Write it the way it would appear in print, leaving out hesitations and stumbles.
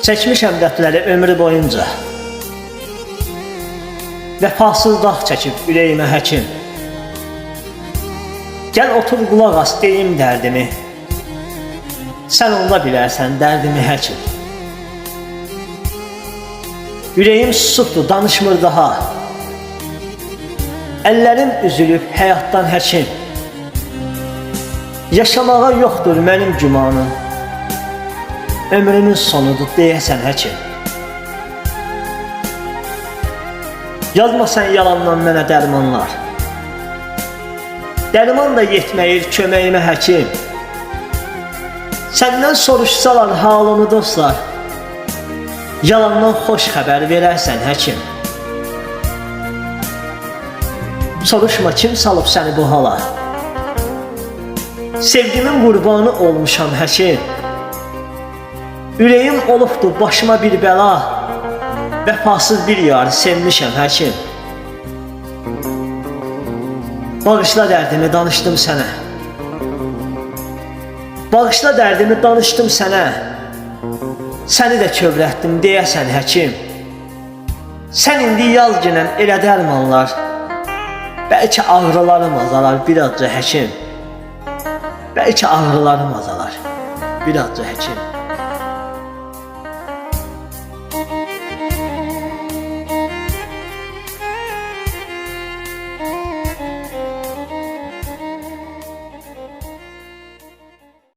Çəkmişəm dərdləri ömrü boyunca. Vəfasız dağ çəkib ürəyimə həkim. Gəl otur qulaq as deyim dərdimi. Sən onda bilərsən dərdimi həkim. Ürəyim susubdu, danışmır daha. Əllərim üzülüb həyatdan həkim. Yaşamağa yoxdur mənim gümanım. Ömrümün sonudur deyəsən həkim. Yazma sən yalandan mənə dərmanlar. Dərman da yetməyir köməyimə həkim. Səndən soruşsalar halımı dostlar, yalandan xoş xəbər verərsən həkim. Soruşma kim salıb səni bu hala. Sevgimin qurbanı olmuşam həkim. Ürəyim olubdur başıma bir bəla. Vəfasız bir yarı sevmişəm həkim. Bağışla dərdimi danışdım sənə. Bağışla dərdimi danışdım sənə. Səni də kövrətdim deyəsən həkim. Sən indi yaz günən elə dərmanlar. Bəlkə ağrılarım azalar bir azca həkim. Bəlkə ağrılarım azalar bir azca həkim.